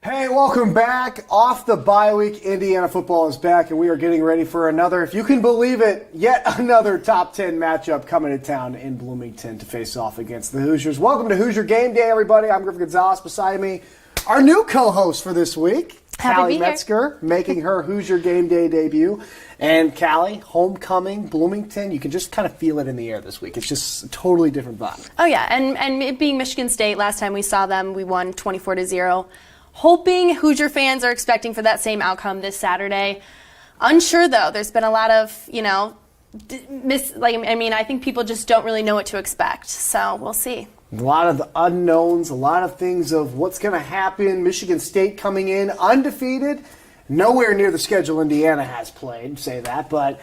Hey, welcome back. Off the bye week, Indiana football is back, and we are getting ready for another, if you can believe it, yet another top 10 matchup coming to town in Bloomington to face off against the Hoosiers. Welcome to Hoosier Game Day, everybody. I'm Griffin Gonzalez. Beside me, our new co-host for this week, Callie Metzger, making her Hoosier Game Day debut. And Callie, homecoming, Bloomington, you can just kind of feel it in the air this week. It's just a totally different vibe. Oh, yeah, and it being Michigan State, last time we saw them, we won 24-0. Hoping Hoosier fans are expecting for that same outcome this Saturday. Unsure, though. There's been a lot of, I think people just don't really know what to expect. So we'll see. A lot of the unknowns, a lot of things of what's going to happen. Michigan State coming in undefeated. Nowhere near the schedule Indiana has played, say that, but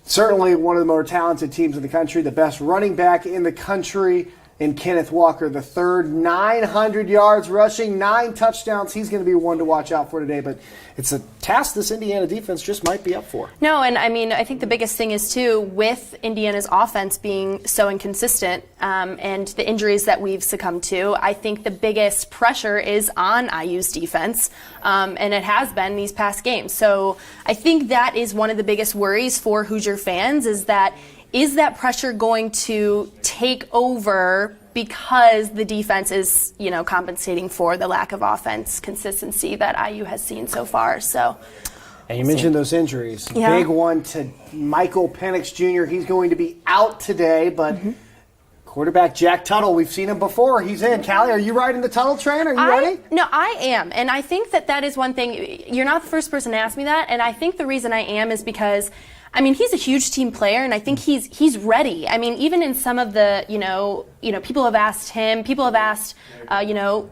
certainly one of the more talented teams in the country, the best running back in the country. And Kenneth Walker, the third, 900 yards rushing, 9 touchdowns. He's going to be one to watch out for today. But it's a task this Indiana defense just might be up for. No, and I think the biggest thing is, too, with Indiana's offense being so inconsistent and the injuries that we've succumbed to, I think the biggest pressure is on IU's defense, and it has been these past games. So I think that is one of the biggest worries for Hoosier fans is that pressure going to take over because the defense is, compensating for the lack of offense consistency that IU has seen so far? So, and you mentioned those injuries. Yeah. Big one to Michael Penix Jr. He's going to be out today, but quarterback Jack Tuttle, we've seen him before. He's in. Callie, are you riding the Tuttle train? Are you ready? No, I am. And I think that is one thing. You're not the first person to ask me that. And I think the reason I am is because he's a huge team player, and I think he's ready. Even in some of the, people have asked him, people have asked,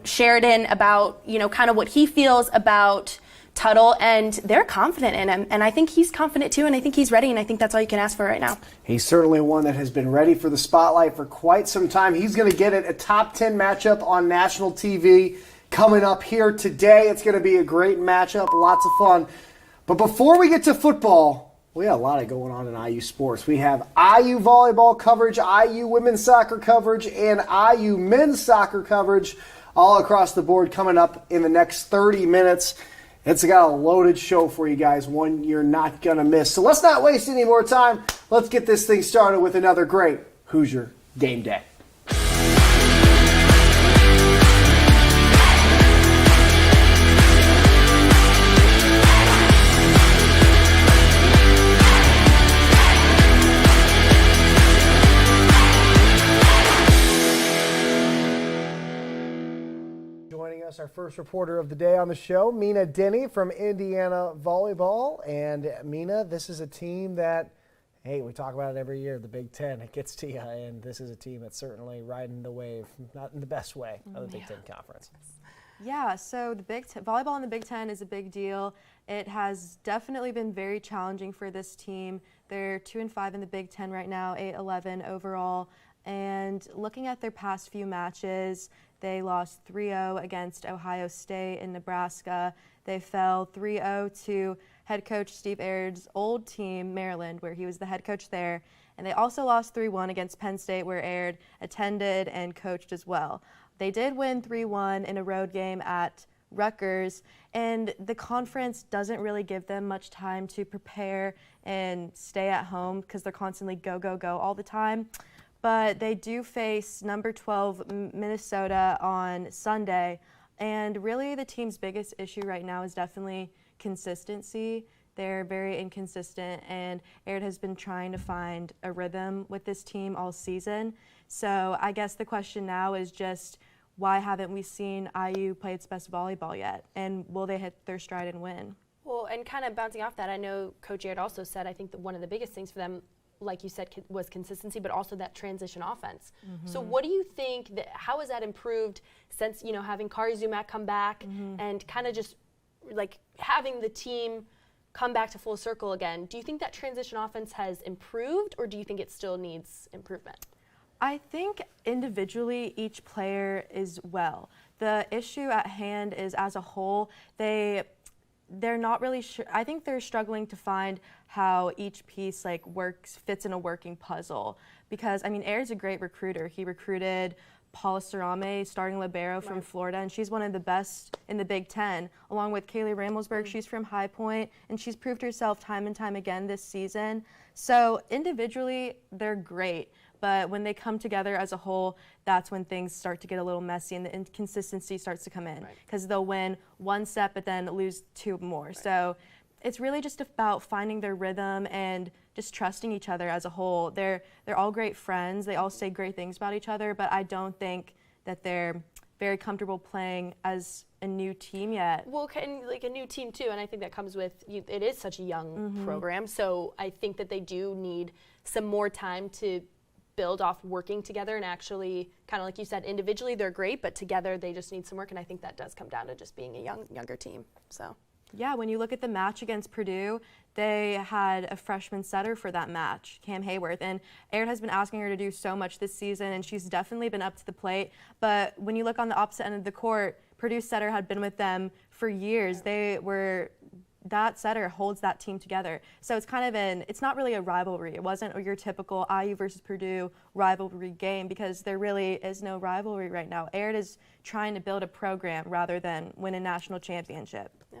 Sheridan about, kind of what he feels about Tuttle, and they're confident in him. And I think he's confident too, and I think he's ready, and I think that's all you can ask for right now. He's certainly one that has been ready for the spotlight for quite some time. He's going to get it, a top 10 matchup on national TV coming up here today. It's going to be a great matchup, lots of fun. But before we get to football, we got a lot of going on in IU sports. We have IU volleyball coverage, IU women's soccer coverage, and IU men's soccer coverage all across the board coming up in the next 30 minutes. It's got a loaded show for you guys, one you're not going to miss. So let's not waste any more time. Let's get this thing started with another great Hoosier Game Day. Our first reporter of the day on the show, Mina Denny from Indiana Volleyball. And Mina, this is a team that, hey, we talk about it every year, the Big Ten. It gets to you, and this is a team that's certainly riding the wave, not in the best way, of the Big Ten Conference. Yeah, so the volleyball in the Big Ten is a big deal. It has definitely been very challenging for this team. They're 2-5 in the Big Ten right now, 8-11 overall. And looking at their past few matches, they lost 3-0 against Ohio State and Nebraska. They fell 3-0 to head coach Steve Aird's old team, Maryland, where he was the head coach there. And they also lost 3-1 against Penn State, where Aird attended and coached as well. They did win 3-1 in a road game at Rutgers, and the conference doesn't really give them much time to prepare and stay at home because they're constantly go, go, go all the time. But they do face number 12 Minnesota on Sunday, and really the team's biggest issue right now is definitely consistency. They're very inconsistent, and Aird has been trying to find a rhythm with this team all season. So I guess the question now is just, why haven't we seen IU play its best volleyball yet, and will they hit their stride and win? Well, and kind of bouncing off that, I know Coach Aird also said, I think that one of the biggest things for them, like you said, was consistency, but also that transition offense. So what do you think, how has that improved since, having Kari Zumak come back and kind of just like having the team come back to full circle again? Do you think that transition offense has improved, or do you think it still needs improvement? I think individually each player is well. The issue at hand is, as a whole, they're not really sure. I think they're struggling to find how each piece fits in a working puzzle. Because Aird's a great recruiter. He recruited Paula Sarame, starting libero from Florida, and she's one of the best in the Big Ten, along with Kaylee Ramelsberg. She's from High Point, and she's proved herself time and time again this season. So individually, they're great. But when they come together as a whole, that's when things start to get a little messy and the inconsistency starts to come in, because they'll win one set but then lose two more. So it's really just about finding their rhythm and just trusting each other as a whole. They're all great friends. They all say great things about each other, but I don't think that they're very comfortable playing as a new team yet. Well, like a new team too, and I think that comes with it is such a young program, so I think that they do need some more time to build off working together, and actually, kind of like you said, individually they're great, but together they just need some work, and I think that does come down to just being a younger team. So. Yeah, when you look at the match against Purdue, they had a freshman setter for that match, Cam Hayworth, and Aaron has been asking her to do so much this season, and she's definitely been up to the plate. But when you look on the opposite end of the court, Purdue's setter had been with them for years. That setter holds that team together. So it's kind of it's not really a rivalry. It wasn't your typical IU versus Purdue rivalry game, because there really is no rivalry right now. Aaron is trying to build a program rather than win a national championship. Yeah.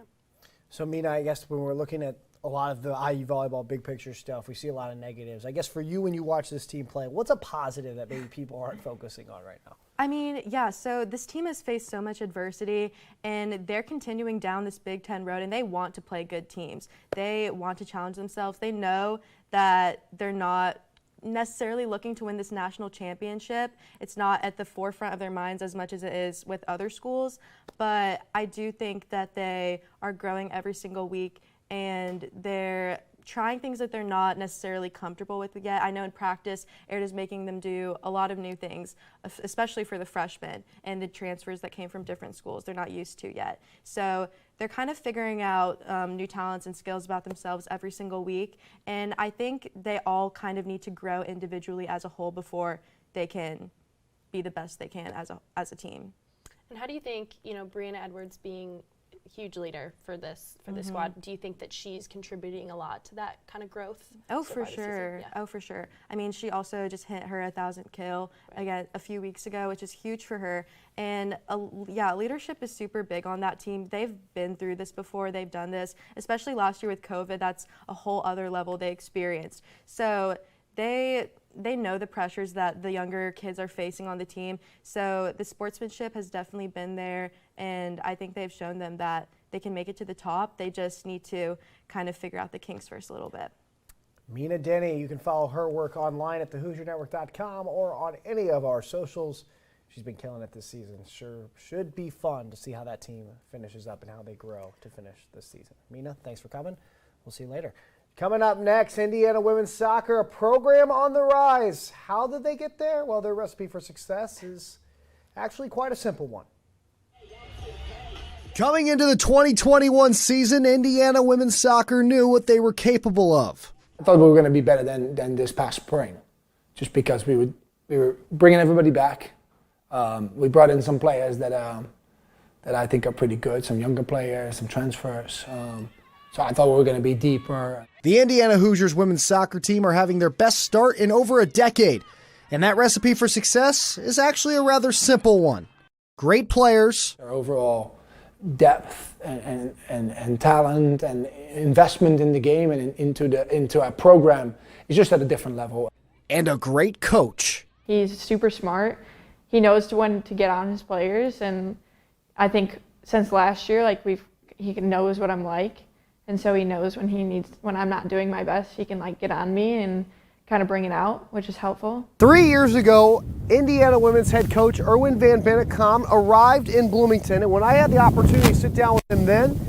So, Mina, I guess when we're looking at a lot of the IU volleyball big picture stuff, we see a lot of negatives. I guess for you, when you watch this team play, what's a positive that maybe people aren't focusing on right now? I mean, yeah, so this team has faced so much adversity, and they're continuing down this Big Ten road, and they want to play good teams. They want to challenge themselves. They know that they're not necessarily looking to win this national championship. It's not at the forefront of their minds as much as it is with other schools, but I do think that they are growing every single week, and they're trying things that they're not necessarily comfortable with yet. I know in practice, Aaron is making them do a lot of new things, especially for the freshmen and the transfers that came from different schools they're not used to yet. So they're kind of figuring out new talents and skills about themselves every single week, and I think they all kind of need to grow individually as a whole before they can be the best they can as a team. And how do you think, Brianna Edwards being huge leader for this squad, do you think that she's contributing a lot to that kind of growth? Oh, for sure. Yeah. Oh, for sure. I mean, she also just hit her 1,000th kill again a few weeks ago, which is huge for her. And leadership is super big on that team. They've been through this before. They've done this, especially last year with COVID. That's a whole other level they experienced. So they know the pressures that the younger kids are facing on the team. So the sportsmanship has definitely been there, and I think they've shown them that they can make it to the top. They just need to kind of figure out the kinks first a little bit. Mina Denny, you can follow her work online at thehoosiernetwork.com or on any of our socials. She's been killing it this season. Sure should be fun to see how that team finishes up and how they grow to finish this season. Mina, thanks for coming. We'll see you later. Coming up next, Indiana women's soccer, a program on the rise. How did they get there? Well, their recipe for success is actually quite a simple one. Coming into the 2021 season, Indiana women's soccer knew what they were capable of. I thought we were going to be better than this past spring, just because we were bringing everybody back. We brought in some players that I think are pretty good, some younger players, some transfers. So I thought we were going to be deeper. The Indiana Hoosiers women's soccer team are having their best start in over a decade. And that recipe for success is actually a rather simple one. Great players. Our overall depth and talent and investment in the game and into our program is just at a different level. And a great coach. He's super smart. He knows when to get on his players. And I think since last year, he knows what I'm like. And so he knows when I'm not doing my best, he can get on me and kind of bring it out, which is helpful. 3 years ago, Indiana women's head coach Erwin Van Bennekom arrived in Bloomington, and when I had the opportunity to sit down with him then,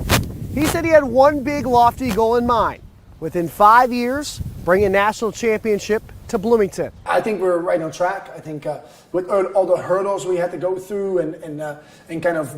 he said he had one big lofty goal in mind. Within 5 years, bring a national championship to Bloomington. I think we're right on track. I think with all the hurdles we had to go through and kind of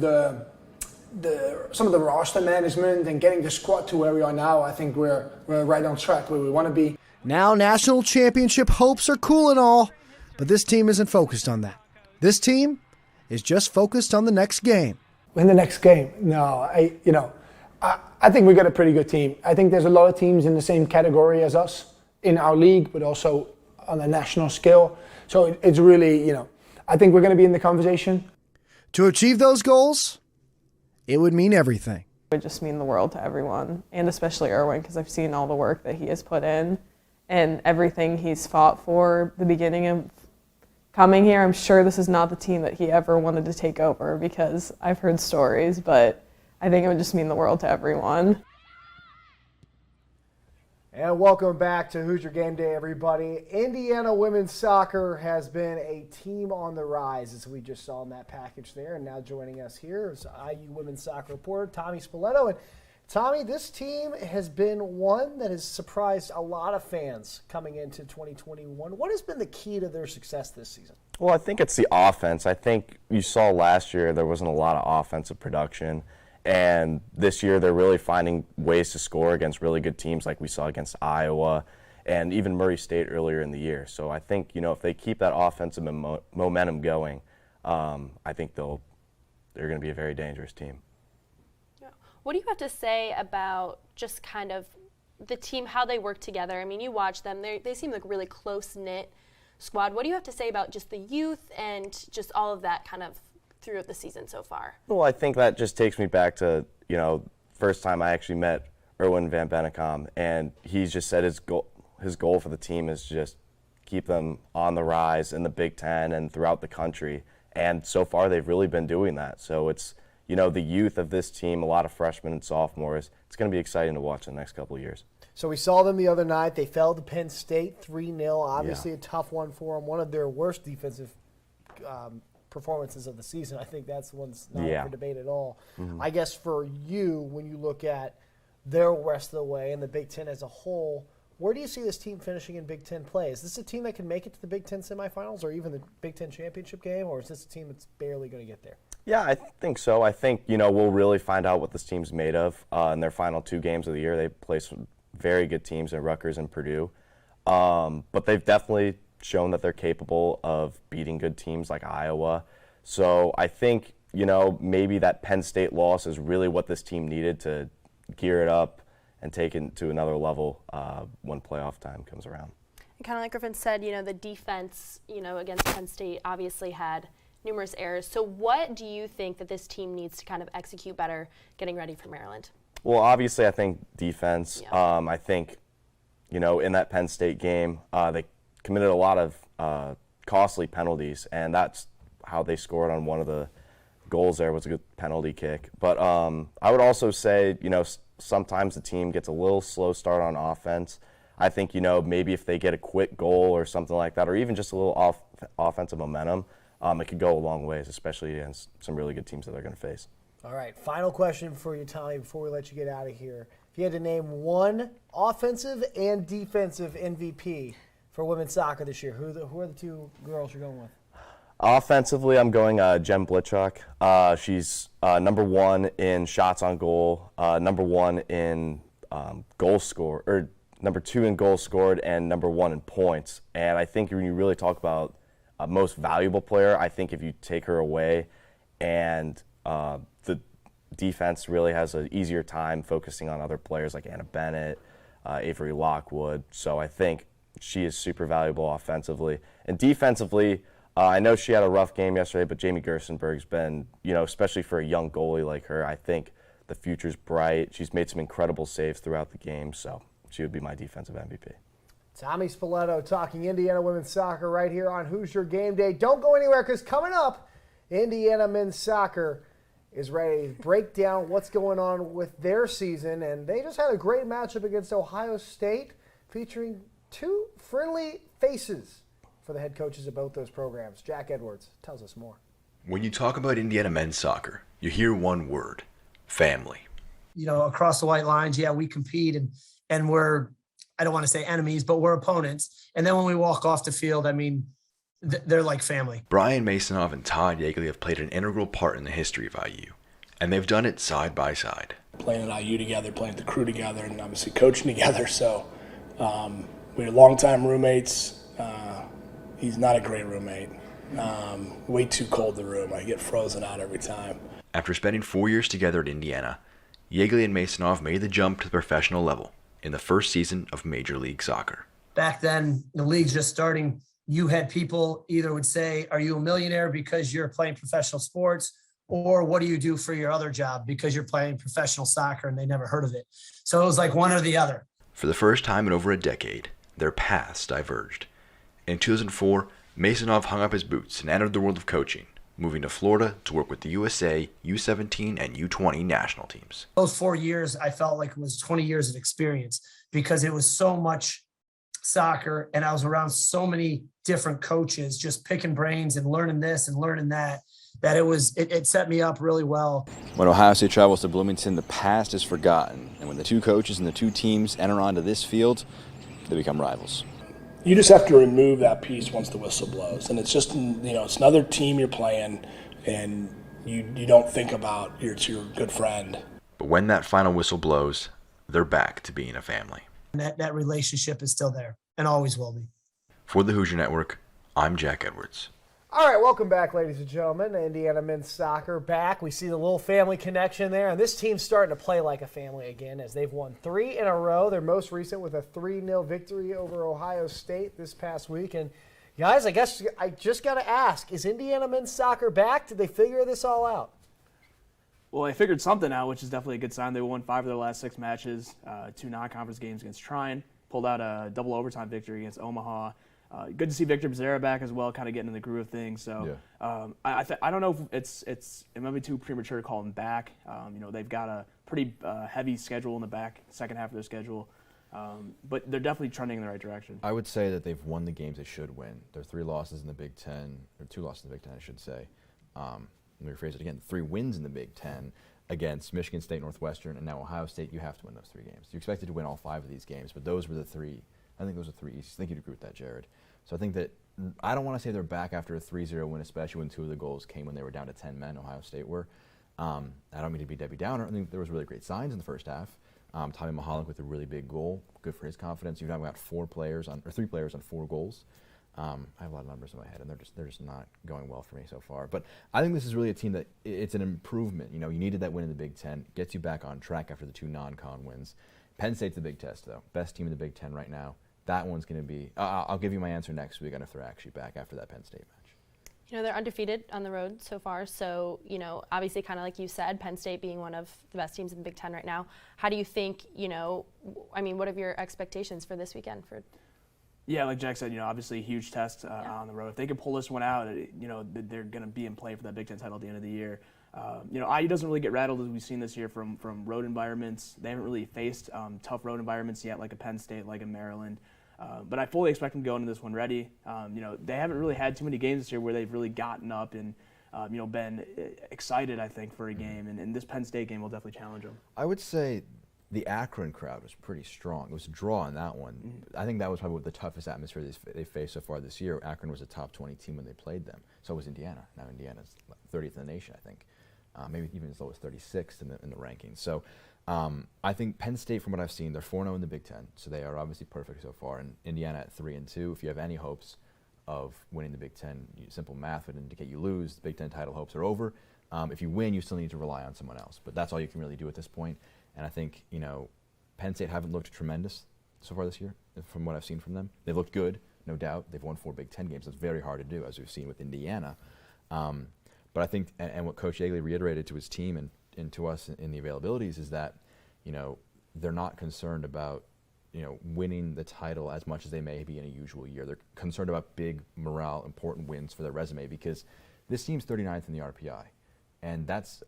some of the roster management and getting the squad to where we are now, I think we're right on track where we want to be. Now national championship hopes are cool and all, but this team isn't focused on that. This team is just focused on the next game. Win the next game? No, I think we got a pretty good team. I think there's a lot of teams in the same category as us in our league, but also on a national scale. So it's really, I think we're going to be in the conversation. To achieve those goals, it would mean everything. It would just mean the world to everyone, and especially Erwin, because I've seen all the work that he has put in and everything he's fought for the beginning of coming here. I'm sure this is not the team that he ever wanted to take over, because I've heard stories, but I think it would just mean the world to everyone. And welcome back to Hoosier Game Day, everybody. Indiana women's soccer has been a team on the rise, as we just saw in that package there. And now joining us here is IU women's soccer reporter Tommy Spoleto. And Tommy, this team has been one that has surprised a lot of fans coming into 2021. What has been the key to their success this season? Well, I think it's the offense. I think you saw last year there wasn't a lot of offensive production. And this year they're really finding ways to score against really good teams like we saw against Iowa and even Murray State earlier in the year. So I think, if they keep that offensive momentum going, I think they're going to be a very dangerous team. Yeah. What do you have to say about just kind of the team, how they work together? I mean, you watch them, they seem like a really close-knit squad. What do you have to say about just the youth and just all of that kind of throughout the season so far? Well, I think that just takes me back to, first time I actually met Erwin Van Bennekom, and he's just said his goal for the team is just keep them on the rise in the Big Ten and throughout the country. And so far they've really been doing that. So it's, the youth of this team, a lot of freshmen and sophomores, it's going to be exciting to watch in the next couple of years. So we saw them the other night. They fell to Penn State 3-0. Obviously a tough one for them. One of their worst defensive performances of the season. I think that's the one's not up for debate at all. I guess for you, when you look at their rest of the way and the Big Ten as a whole, where do you see this team finishing in Big Ten play? Is this a team that can make it to the Big Ten semifinals or even the Big Ten championship game, or is this a team that's barely going to get there? Yeah, I think so. I think, we'll really find out what this team's made of in their final 2 games of the year. They play some very good teams in Rutgers and Purdue. But they've definitely shown that they're capable of beating good teams like Iowa. So I think, maybe that Penn State loss is really what this team needed to gear it up and take it to another level when playoff time comes around. And kind of like Griffin said, the defense, against Penn State obviously had numerous errors. So what do you think that this team needs to kind of execute better getting ready for Maryland? Well, obviously I think defense. Yeah. I think, in that Penn State game, they committed a lot of costly penalties, and that's how they scored on one of the goals there. Was a good penalty kick. But I would also say, sometimes the team gets a little slow start on offense. I think, maybe if they get a quick goal or something like that, or even just a little offensive momentum, it could go a long ways, especially against some really good teams that they're going to face. All right, final question for you, Tommy, before we let you get out of here. If you had to name one offensive and defensive MVP for women's soccer this year, who are the 2 girls you're going with? Offensively, I'm going Jen Blitchuk. She's number 1 in shots on goal, number 1 in goals scored, or number 2 in goals scored, and number 1 in points. And I think when you really talk about most valuable player, I think if you take her away, and the defense really has an easier time focusing on other players like Anna Bennett, Avery Lockwood. So I think she is super valuable offensively. And defensively, I know she had a rough game yesterday, but Jamie Gerstenberg's been, especially for a young goalie like her, I think the future's bright. She's made some incredible saves throughout the game, so she would be my defensive MVP. Tommy Spoleto talking Indiana women's soccer right here on Hoosier Game Day. Don't go anywhere, because coming up, Indiana men's soccer is ready to break down what's going on with their season, and they just had a great matchup against Ohio State featuring 2 friendly faces for the head coaches of both those programs. Jack Edwards tells us more. When you talk about Indiana men's soccer, you hear one word: family. Across the white lines, we compete and we're, I don't want to say enemies, but we're opponents. And then when we walk off the field, they're like family. Brian Masonov and Todd Yeagley have played an integral part in the history of IU, and they've done it side by side. Playing at IU together, playing at the Crew together, and obviously coaching together. So we're longtime roommates. He's not a great roommate. Way too cold the room. I get frozen out every time. After spending 4 years together at Indiana, Yeagley and Masonov made the jump to the professional level in the first season of Major League Soccer. Back then, the league's just starting you had people either would say, are you a millionaire because you're playing professional sports? Or what do you do for your other job because you're playing professional soccer and they never heard of it? So it was like one or the other. For the first time in over a decade, their paths diverged. In 2004, Masonov hung up his boots and entered the world of coaching, moving to Florida to work with the USA, U17, and U20 national teams. Those 4 years, I felt like it was 20 years of experience because it was so much soccer and I was around so many different coaches, just picking brains and learning this and learning that it set me up really well. When Ohio State travels to Bloomington, the past is forgotten. And when the two coaches and the two teams enter onto this field, they become rivals. You just have to remove that piece once the whistle blows. And it's just, it's another team you're playing, and you don't think about your good friend. But when that final whistle blows, they're back to being a family. And that relationship is still there and always will be. For the Hoosier Network, I'm Jack Edwards. All right, welcome back, ladies and gentlemen. Indiana men's soccer back. We see the little family connection there, and this team's starting to play like a family again as they've won 3 in a row. Their most recent with a 3-0 victory over Ohio State this past week. And guys, I guess I just got to ask, is Indiana men's soccer back? Did they figure this all out? Well, they figured something out, which is definitely a good sign. They won 5 of their last 6 matches, 2 non-conference games against Trine, pulled out a double overtime victory against Omaha. Good to see Victor Becerra back as well, kind of getting in the groove of things. So I don't know if it might be too premature to call them back. They've got a pretty heavy schedule in the second half of their schedule, but they're definitely trending in the right direction. I would say that they've won the games they should win. There are 3 losses in the Big Ten, or 2 losses in the Big Ten, I should say. Let me rephrase it again: 3 wins in the Big Ten against Michigan State, Northwestern, and now Ohio State. You have to win those 3 games. You expected to win all 5 of these games, but those were the 3. I think those are 3 East. I think you'd agree with that, Jared. So I think that I don't want to say they're back after a 3-0 win, especially when 2 of the goals came when they were down to 10 men, Ohio State were. I don't mean to be Debbie Downer. I think there was really great signs in the first half. Tommy Mahalik with a really big goal, good for his confidence. You've now got 3 players on 4 goals. I have a lot of numbers in my head, and they're just not going well for me so far. But I think this is really a team that it's an improvement. You needed that win in the Big Ten, gets you back on track after the 2 non-con wins. Penn State's the big test, though. Best team in the Big Ten right now. That one's going to be I'll give you my answer next week on if they're actually back after that Penn State match. They're undefeated on the road so far. So, obviously kind of like you said, Penn State being one of the best teams in the Big Ten right now. How do you think, what are your expectations for this weekend? Yeah, like Jack said, obviously a huge test on the road. If they can pull this one out, they're going to be in play for that Big Ten title at the end of the year. IU doesn't really get rattled, as we've seen this year, from road environments. They haven't really faced tough road environments yet, like a Penn State, like a Maryland. But I fully expect them to go into this one ready. They haven't really had too many games this year where they've really gotten up and been excited, I think, for a game. And this Penn State game will definitely challenge them. I would say the Akron crowd was pretty strong. It was a draw in that one. Mm-hmm. I think that was probably the toughest atmosphere they faced so far this year. Akron was a top 20 team when they played them. So was Indiana. Now Indiana's 30th in the nation, I think. Maybe even as low as 36th in the rankings. So I think Penn State, from what I've seen, they're 4-0 in the Big Ten, so they are obviously perfect so far. And Indiana at 3-2. If you have any hopes of winning the Big Ten, simple math would indicate you lose. The Big Ten title hopes are over. If you win, you still need to rely on someone else. But that's all you can really do at this point. And I think Penn State haven't looked tremendous so far this year, from what I've seen from them. They've looked good, no doubt. They've won 4 Big Ten games. That's very hard to do, as we've seen with Indiana. But I think, and what Coach Yeagley reiterated to his team and to us in the availabilities is that, they're not concerned about, winning the title as much as they may be in a usual year. They're concerned about big morale, important wins for their resume, because this team's 39th in the RPI. And that's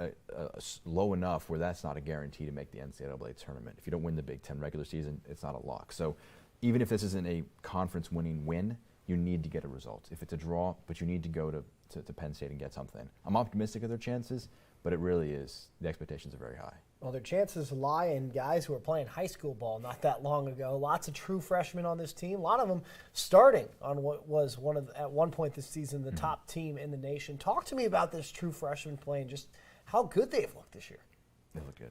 low enough where that's not a guarantee to make the NCAA tournament. If you don't win the Big Ten regular season, it's not a lock. So even if this isn't a conference-winning win, you need to get a result. If it's a draw, but you need to go to Penn State and get something. I'm optimistic of their chances, but it really is, the expectations are very high. Well, their chances lie in guys who were playing high school ball not that long ago. Lots of true freshmen on this team. A lot of them starting on what was at one point this season, the top team in the nation. Talk to me about this true freshman playing, just how good they've looked this year. They look good.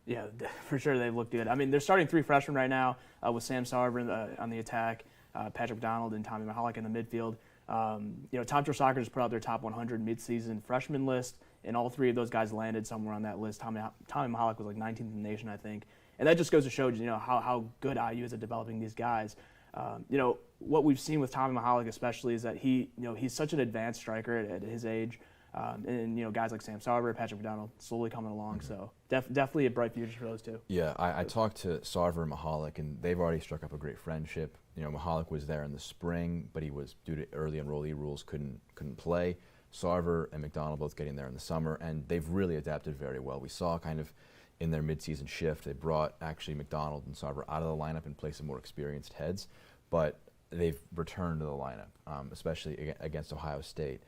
Yeah, for sure they've looked good. I mean, they're starting 3 freshmen right now with Sam Sarver on the attack, Patrick McDonald and Tommy Mahalik in the midfield. Tom Soccer just put out their top 100 midseason freshman list, and all 3 of those guys landed somewhere on that list. Tommy Mahalik was like 19th in the nation, I think. And that just goes to show how good IU is at developing these guys. What we've seen with Tommy Mahalik especially is that he's such an advanced striker at his age. And guys like Sam Sarver, Patrick McDonald slowly coming along. So definitely a bright future for those two. Yeah, I talked to Sarver and Mahalik, and they've already struck up a great friendship. Mahalik was there in the spring, but he was, due to early enrollee rules, couldn't play. Sarver and McDonald both getting there in the summer, and they've really adapted very well. We saw kind of in their midseason shift, they brought actually McDonald and Sarver out of the lineup in place of more experienced heads, but they've returned to the lineup, especially against Ohio State.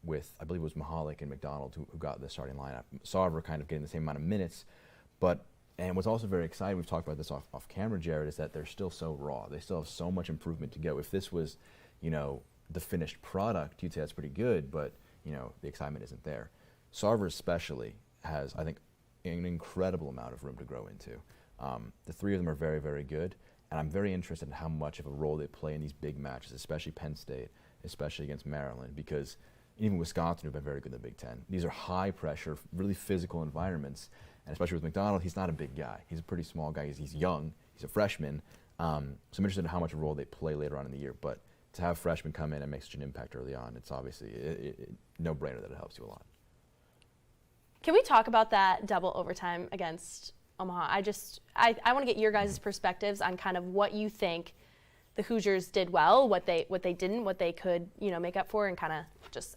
With, I believe it was Mahalik and McDonald who got the starting lineup. Sarver kind of getting the same amount of minutes, and what's also very exciting, we've talked about this off camera, Jared, is that they're still so raw. They still have so much improvement to go. If this was, the finished product, you'd say that's pretty good, but, the excitement isn't there. Sarver especially has, I think, an incredible amount of room to grow into. The three of them are very, very good, and I'm very interested in how much of a role they play in these big matches, especially Penn State, especially against Maryland, because even Wisconsin have been very good in the Big Ten. These are high-pressure, really physical environments, and especially with McDonald, he's not a big guy. He's a pretty small guy. He's young. He's a freshman. So I'm interested in how much role they play later on in the year. But to have freshmen come in and make such an impact early on, it's obviously no-brainer that it helps you a lot. Can we talk about that double overtime against Omaha? I want to get your guys' perspectives on kind of what you think the Hoosiers did well, what they didn't, what they could make up for, and kind of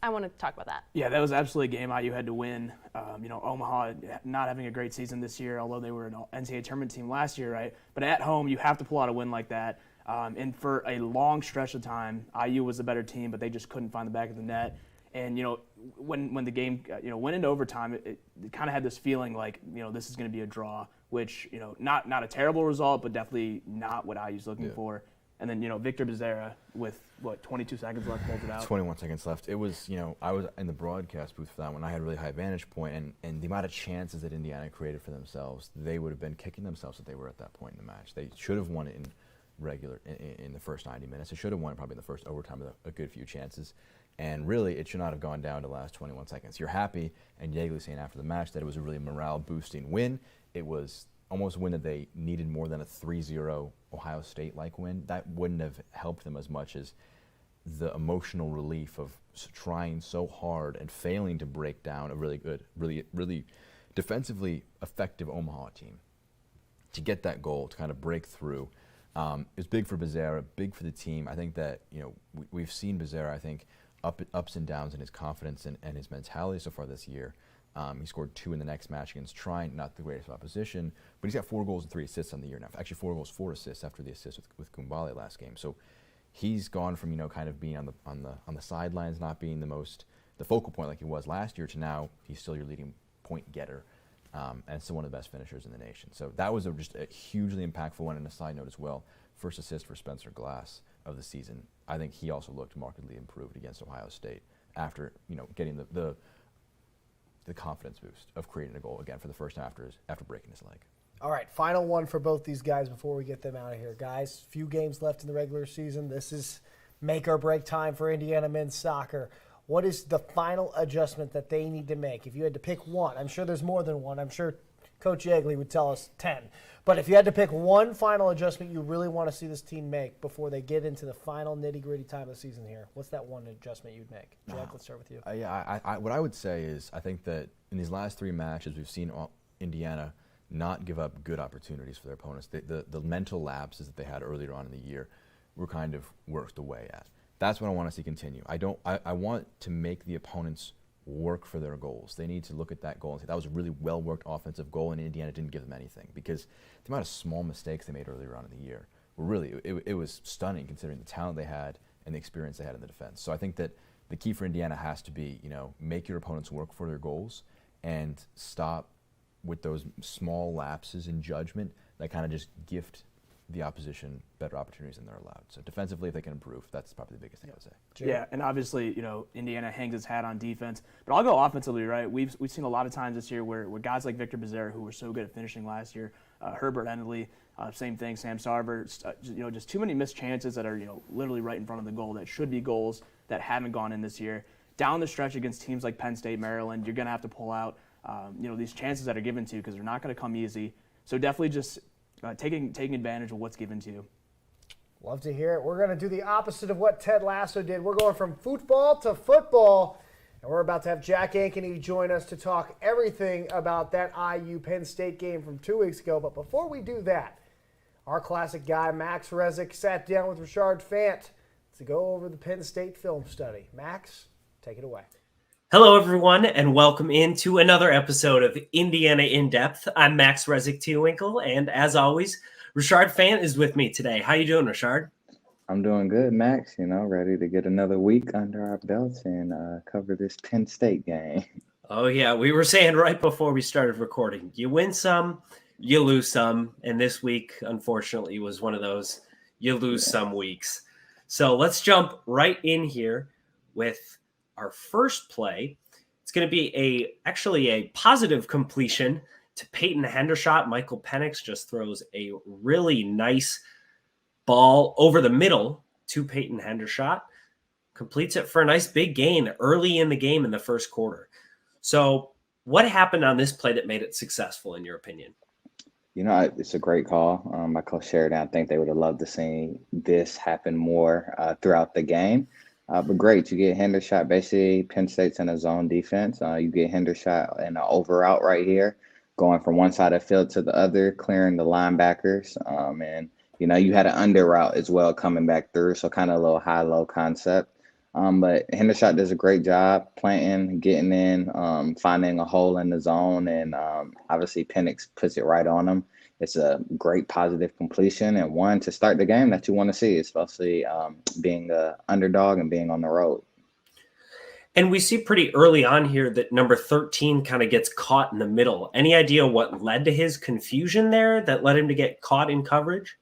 I want to talk about that. Yeah, that was absolutely a game IU had to win. Omaha not having a great season this year, although they were an NCAA tournament team last year, right? But at home, you have to pull out a win like that. And for a long stretch of time, IU was the better team, but they just couldn't find the back of the net. And when the game went into overtime, it kind of had this feeling like this is going to be a draw, which not a terrible result, but definitely not what IU's looking for. And then, Victor Becerra with, 22 seconds left, pulls it out. 21 seconds left. It was, I was in the broadcast booth for that one. I had a really high vantage point, and the amount of chances that Indiana created for themselves, they would have been kicking themselves if they were at that point in the match. They should have won it in the first 90 minutes. They should have won it probably in the first overtime with a good few chances. And really, it should not have gone down to the last 21 seconds. You're happy, and Yeagley saying after the match that it was a really morale-boosting win. It was almost a win that they needed more than a 3-0 Ohio State-like win. That wouldn't have helped them as much as the emotional relief of trying so hard and failing to break down a really good, really defensively effective Omaha team. To get that goal, to kind of break through, it was big for Becerra, big for the team. I think that we've seen Becerra, I think, ups and downs in his confidence and his mentality so far this year. He scored 2 in the next match against Trine, not the greatest opposition, but he's got 4 goals and 3 assists on the year now. Actually, 4 goals, 4 assists after the assist with Kumbale last game. So he's gone from kind of being on the sidelines, not being the focal point like he was last year, to now he's still your leading point getter, and still one of the best finishers in the nation. So that was just a hugely impactful one. And a side note as well, first assist for Spencer Glass of the season. I think he also looked markedly improved against Ohio State after getting the confidence boost of creating a goal again for the first time after breaking his leg. All right, final one for both these guys before we get them out of here. Guys, few games left in the regular season. This is make or break time for Indiana men's soccer. What is the final adjustment that they need to make? If you had to pick one, I'm sure there's more than one. I'm sure Coach Yeagley would tell us 10. But if you had to pick one final adjustment you really want to see this team make before they get into the final nitty-gritty time of the season here, what's that one adjustment you'd make? Jack, let's start with you. What I would say is I think that in these last 3 matches, we've seen Indiana not give up good opportunities for their opponents. The mental lapses that they had earlier on in the year were kind of worked away at. That's what I want to see continue. I want to make the opponents work for their goals. They need to look at that goal and say that was a really well-worked offensive goal, and Indiana didn't give them anything, because the amount of small mistakes they made earlier on in the year were really, it was stunning considering the talent they had and the experience they had in the defense. So I think that the key for Indiana has to be, make your opponents work for their goals and stop with those small lapses in judgment that kind of just gift the opposition better opportunities than they're allowed. So defensively, if they can improve, that's probably the biggest thing I would say. Yeah, and obviously, Indiana hangs its hat on defense. But I'll go offensively, right? We've seen a lot of times this year where guys like Victor Becerra, who were so good at finishing last year, Herbert Endley, same thing, Sam Sarver, just too many missed chances that are, literally right in front of the goal that should be goals that haven't gone in this year. Down the stretch against teams like Penn State, Maryland, you're going to have to pull out, these chances that are given to you, because they're not going to come easy. So definitely just taking advantage of what's given to you. Love to hear it. We're going to do the opposite of what Ted Lasso did. We're going from football to football, and we're about to have Jack Ankeny join us to talk everything about that IU Penn State game from 2 weeks ago. But before we do that, our classic guy, Max Rezick, sat down with Richard Fant to go over the Penn State film study. Max, take it away. Hello, everyone, and welcome into another episode of Indiana In Depth. I'm Max Rezick Tewinkle, and as always, Richard Fant is with me today. How you doing, Richard? I'm doing good, Max. Ready to get another week under our belts and cover this Penn State game. Oh, yeah. We were saying right before we started recording, you win some, you lose some. And this week, unfortunately, was one of those you lose some weeks. So let's jump right in here with our first play. It's going to be actually a positive completion to Peyton Hendershot. Michael Penix just throws a really nice ball over the middle to Peyton Hendershot. Completes it for a nice big gain early in the game in the first quarter. So what happened on this play that made it successful, in your opinion? It's a great call by Coach Sheridan. I think they would have loved to see this happen more throughout the game. But great, you get Hendershot. Basically, Penn State's in a zone defense. You get Hendershot in an over out right here, going from one side of the field to the other, clearing the linebackers. And you had an under route as well coming back through, so kind of a little high-low concept. But Hendershot does a great job planting, getting in, finding a hole in the zone, and obviously Penix puts it right on him. It's a great positive completion and one to start the game that you want to see, especially being the underdog and being on the road. And we see pretty early on here that number 13 kind of gets caught in the middle. Any idea what led to his confusion there that led him to get caught in coverage?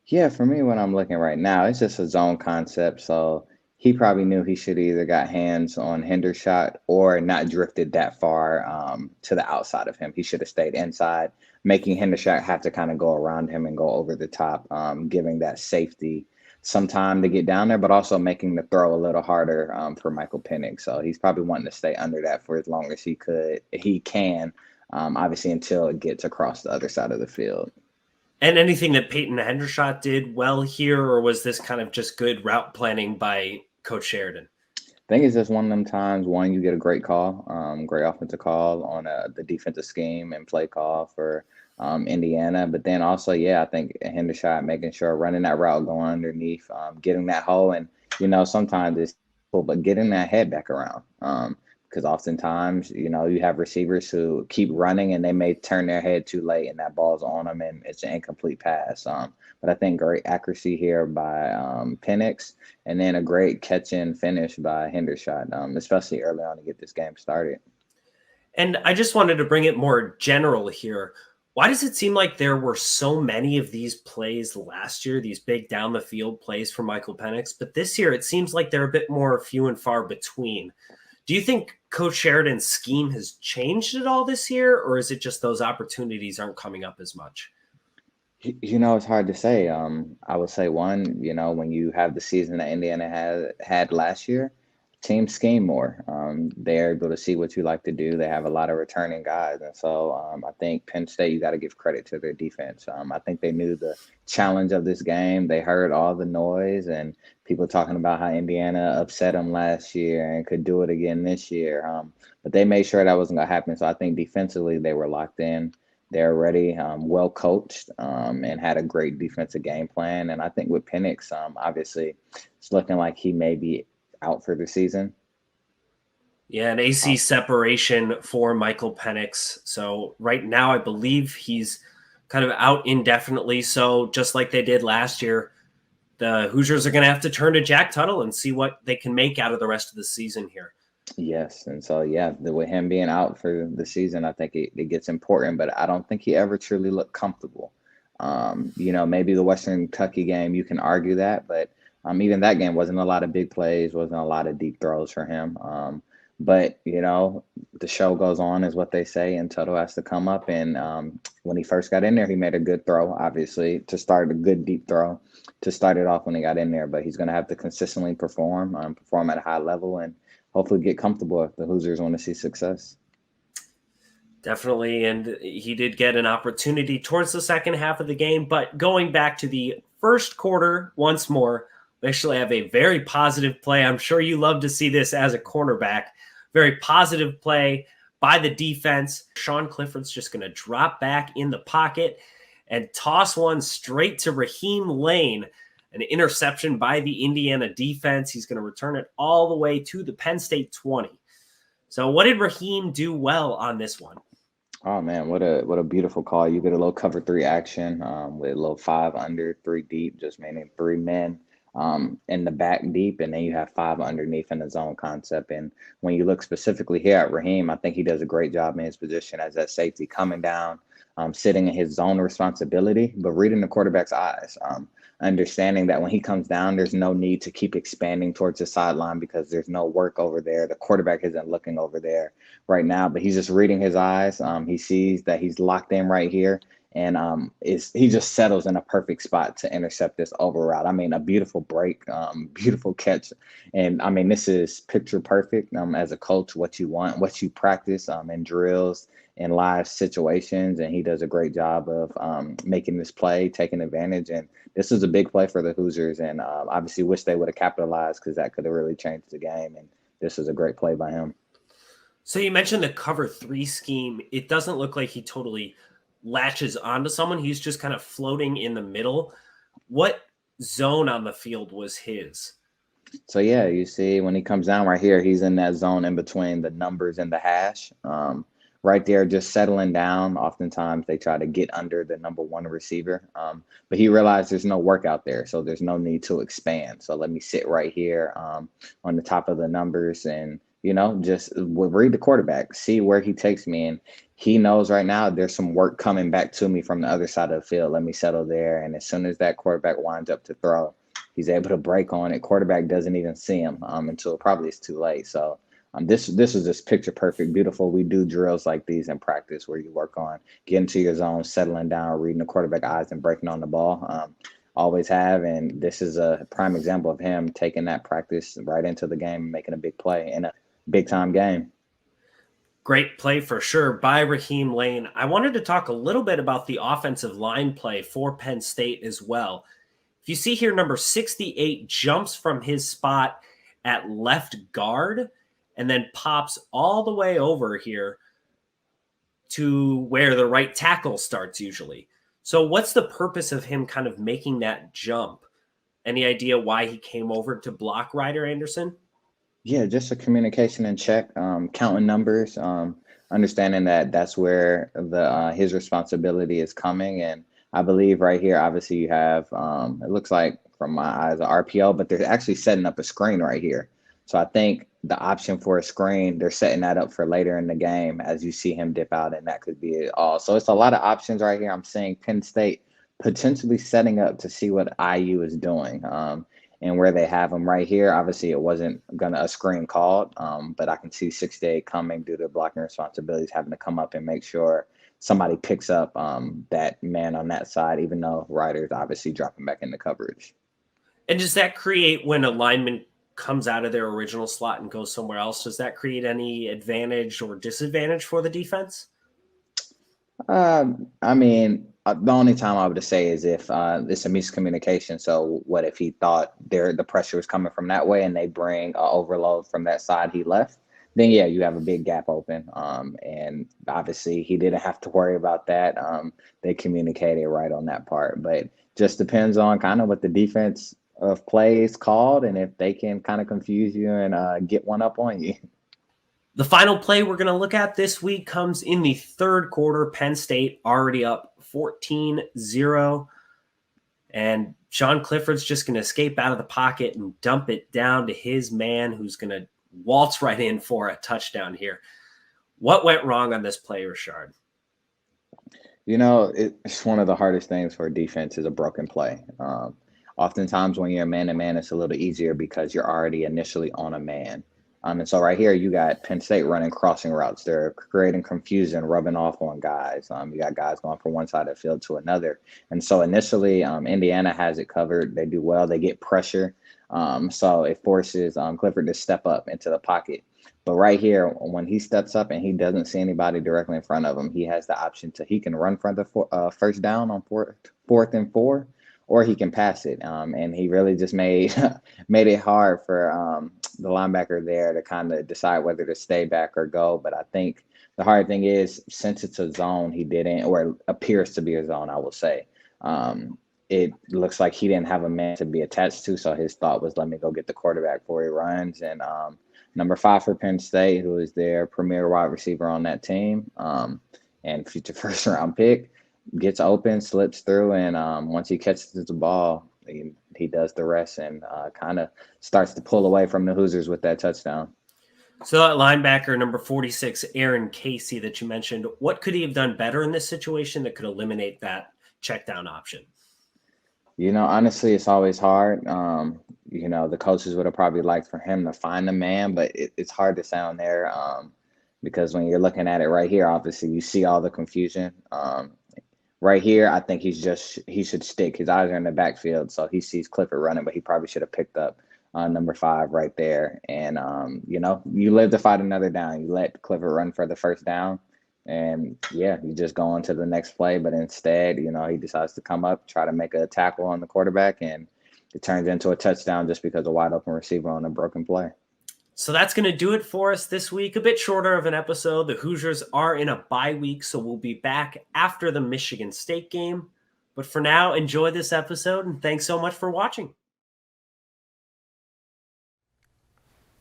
Yeah, for me, when I'm looking right now, it's just a zone concept. So he probably knew he should either got hands on Hendershot or not drifted that far to the outside of him. He should have stayed inside, making Hendershot have to kind of go around him and go over the top, giving that safety some time to get down there, but also making the throw a little harder for Michael Penix. So he's probably wanting to stay under that for as long as he can, obviously until it gets across the other side of the field. And anything that Peyton Hendershot did well here, or was this kind of just good route planning by Coach Sheridan? I think it's just one of them times, one, you get a great call, great offensive call on the defensive scheme and play call for Indiana. But then also, I think Hendershot making sure running that route, going underneath, getting that hole. And, sometimes it's cool, but getting that head back around. Because oftentimes, you have receivers who keep running and they may turn their head too late and that ball's on them and it's an incomplete pass. But I think great accuracy here by Penix, and then a great catch and finish by Hendershot, especially early on to get this game started. And I just wanted to bring it more general here. Why does it seem like there were so many of these plays last year, these big down the field plays for Michael Penix, but this year it seems like they're a bit more few and far between? Do you think Coach Sheridan's scheme has changed at all this year, or is it just those opportunities aren't coming up as much? It's hard to say. I would say one, when you have the season that Indiana had last year, teams scheme more. They're able to see what you like to do. They have a lot of returning guys. And so I think Penn State, you got to give credit to their defense. I think they knew the challenge of this game. They heard all the noise and people talking about how Indiana upset them last year and could do it again this year. But they made sure that wasn't going to happen. So I think defensively they were locked in. They're ready, well coached, and had a great defensive game plan. And I think with Penix, obviously it's looking like he may be out for the season. Yeah, an AC separation for Michael Penix. So right now, I believe he's kind of out indefinitely. So just like they did last year, the Hoosiers are going to have to turn to Jack Tuttle and see what they can make out of the rest of the season here. Yes, and so with him being out for the season, I think it gets important, but I don't think he ever truly looked comfortable. Maybe the Western Kentucky game, you can argue that, but even that game wasn't a lot of big plays, wasn't a lot of deep throws for him. But the show goes on, is what they say, and Tuttle has to come up. And when he first got in there, he made a good throw, obviously, to start a good deep throw to start it off when he got in there. But he's going to have to consistently perform at a high level, and hopefully get comfortable if the Hoosiers want to see success. Definitely, and he did get an opportunity towards the second half of the game. But going back to the First quarter, once more, we actually have a very positive play. I'm sure you love to see this as a cornerback. Very positive play by the defense. Sean Clifford's just going to drop back in the pocket and toss one straight to Raheem Lane. An interception by the Indiana defense. He's going to return it all the way to the Penn State 20. So what did Raheem do well on this one? Oh man, what a beautiful call. You get a little cover three action with a little 5 under, 3 deep, just meaning 3 men in the back deep, and then you have 5 underneath in the zone concept. And when you look specifically here at Raheem, I think he does a great job in his position as that safety, coming down, sitting in his zone responsibility, but reading the quarterback's eyes. Understanding that when he comes down, there's no need to keep expanding towards the sideline because there's no work over there. The quarterback isn't looking over there right now, but he's just reading his eyes. He sees that he's locked in right here, and he just settles in a perfect spot to intercept this over route. I mean, a beautiful break, beautiful catch. And I mean, this is picture perfect as a coach, what you want, what you practice in drills, in live situations, and he does a great job of making this play, taking advantage. And this is a big play for the Hoosiers, and obviously wish they would have capitalized because that could have really changed the game. And this is a great play by him. So you mentioned the cover 3 scheme. It doesn't look like he totally latches onto someone. He's just kind of floating in the middle. What zone on the field was his? So yeah, you see when he comes down right here, he's in that zone in between the numbers and the hash. Right there, just settling down. Oftentimes they try to get under the number 1 receiver, but he realized there's no work out there, so there's no need to expand. So let me sit right here on the top of the numbers and, just read the quarterback, see where he takes me. And he knows right now there's some work coming back to me from the other side of the field. Let me settle there. And as soon as that quarterback winds up to throw, he's able to break on it. Quarterback doesn't even see him until probably it's too late. So this is just picture perfect, beautiful. We do drills like these in practice where you work on getting to your zone, settling down, reading the quarterback eyes, and breaking on the ball. Always have, and this is a prime example of him taking that practice right into the game and making a big play in a big-time game. Great play for sure by Raheem Lane. I wanted to talk a little bit about the offensive line play for Penn State as well. If you see here, number 68 jumps from his spot at left guard and then pops all the way over here to where the right tackle starts usually. So what's the purpose of him kind of making that jump? Any idea why he came over to block Ryder Anderson? Yeah, just a communication and check, counting numbers, understanding that that's where his responsibility is coming. And I believe right here, obviously you have, it looks like from my eyes, an RPO, but they're actually setting up a screen right here. So I think the option for a screen, they're setting that up for later in the game as you see him dip out, and that could be it all. So it's a lot of options right here. I'm seeing Penn State potentially setting up to see what IU is doing. And where they have them right here, obviously it wasn't a screen called, but I can see 68 coming due to blocking responsibilities, having to come up and make sure somebody picks up that man on that side, even though Ryder's obviously dropping back into coverage. And does that create, when a lineman comes out of their original slot and goes somewhere else, does that create any advantage or disadvantage for the defense? I mean, the only time I would say is if it's a miscommunication. So what if he thought the pressure was coming from that way and they bring an overload from that side he left? Then, yeah, you have a big gap open. And obviously he didn't have to worry about that. They communicated right on that part. But just depends on kind of what the defense of play is called and if they can kind of confuse you and get one up on you. The final play we're going to look at this week comes in the third quarter. Penn State already up 14-0. And Sean Clifford's just going to escape out of the pocket and dump it down to his man, who's going to waltz right in for a touchdown here. What went wrong on this play, Rashard? It's one of the hardest things for a defense is a broken play. Oftentimes when you're man-to-man, it's a little easier because you're already initially on a man. And so right here, you got Penn State running crossing routes. They're creating confusion, rubbing off on guys. You got guys going from one side of the field to another. And so initially, Indiana has it covered. They do well. They get pressure. So it forces Clifford to step up into the pocket. But right here, when he steps up and he doesn't see anybody directly in front of him, he has the option he can run for the first down on 4th and 4, or he can pass it. And he really just made made it hard for the linebacker there to kind of decide whether to stay back or go. But I think the hard thing is, since it's a zone, he didn't, or it appears to be a zone, I will say. It looks like he didn't have a man to be attached to, so his thought was, let me go get the quarterback before he runs. And number 5 for Penn State, who is their premier wide receiver on that team, and future first-round pick, gets open, slips through, and once he catches the ball, he does the rest and kind of starts to pull away from the Hoosiers with that touchdown. So that linebacker, number 46, Aaron Casey, that you mentioned, what could he have done better in this situation that could eliminate that check down option? Honestly, it's always hard. The coaches would have probably liked for him to find a man, but it's hard to sound there because when you're looking at it right here, obviously you see all the confusion. Right here, I think he should stick. His eyes are in the backfield, so he sees Clifford running, but he probably should have picked up number 5 right there. And, you live to fight another down. You let Clifford run for the first down. And, you just go on to the next play. But instead, he decides to come up, try to make a tackle on the quarterback, and it turns into a touchdown just because a wide open receiver on a broken play. So that's going to do it for us this week. A bit shorter of an episode. The Hoosiers are in a bye week, so we'll be back after the Michigan State game. But for now, enjoy this episode, and thanks so much for watching.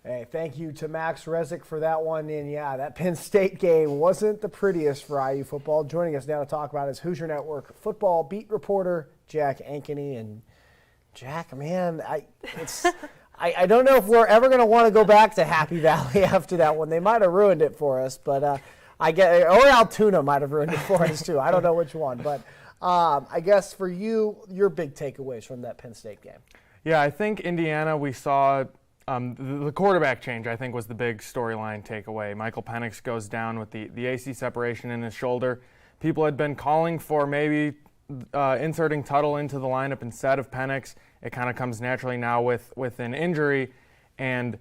Hey, thank you to Max Rezick for that one. And that Penn State game wasn't the prettiest for IU football. Joining us now to talk about is Hoosier Network football beat reporter Jack Ankeny. And Jack, man, I don't know if we're ever going to want to go back to Happy Valley after that one. They might have ruined it for us, but or Altoona might have ruined it for us too. I don't know which one, but I guess for you, your big takeaways from that Penn State game. Yeah, I think Indiana, we saw the quarterback change, I think, was the big storyline takeaway. Michael Penix goes down with the AC separation in his shoulder. People had been calling for maybe inserting Tuttle into the lineup instead of Penix. It kind of comes naturally now with an injury. And,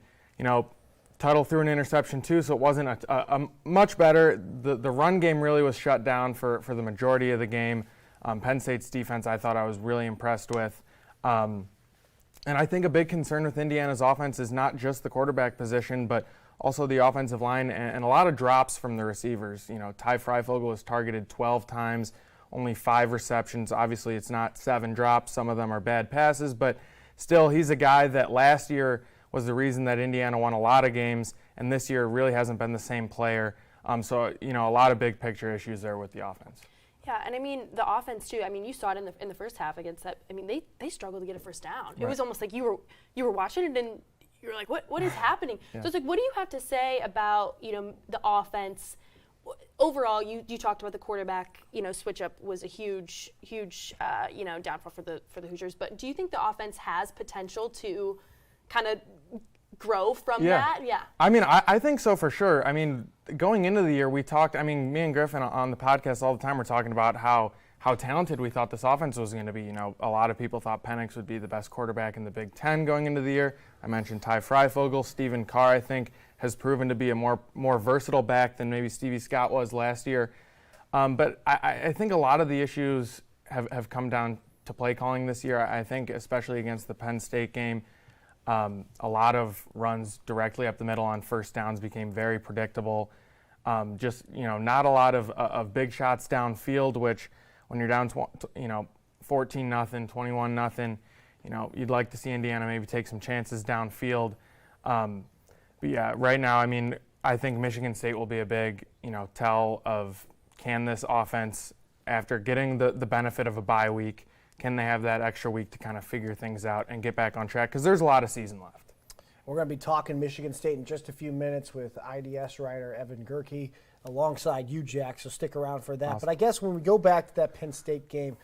Tuttle threw an interception too, so it wasn't a much better. The run game really was shut down for the majority of the game. Penn State's defense, I thought I was really impressed with. And I think a big concern with Indiana's offense is not just the quarterback position, but also the offensive line and a lot of drops from the receivers. Ty Freifogel was targeted 12 times, only 5 receptions. Obviously, it's not 7 drops. Some of them are bad passes, but still, he's a guy that last year was the reason that Indiana won a lot of games, and this year really hasn't been the same player. So, a lot of big picture issues there with the offense. Yeah, and the offense too. You saw it in the first half against that. They struggled to get a first down. Right. It was almost like you were watching it and you were like, what is happening? Yeah. So it's like, what do you have to say about the offense overall? You talked about the quarterback switch up was a huge downfall for the Hoosiers. But do you think the offense has potential to kind of grow from that? Yeah. I think so for sure. Going into the year, we talked, me and Griffin on the podcast all the time, we're talking about how talented we thought this offense was going to be. A lot of people thought Penix would be the best quarterback in the Big Ten going into the year. I mentioned Ty Freifogel. Stephen Carr, I think, has proven to be a more versatile back than maybe Stevie Scott was last year. But I think a lot of the issues have come down to play calling this year. I think especially against the Penn State game, a lot of runs directly up the middle on first downs became very predictable. Not a lot of big shots downfield, which when you're down 14-0, 21-0, you'd like to see Indiana maybe take some chances downfield. But yeah, right now, I think Michigan State will be a big, tell of can this offense, after getting the benefit of a bye week, can they have that extra week to kind of figure things out and get back on track? Because there's a lot of season left. We're going to be talking Michigan State in just a few minutes with IDS writer Evan Gerke alongside you, Jack, so stick around for that. Awesome. But I guess when we go back to that Penn State game,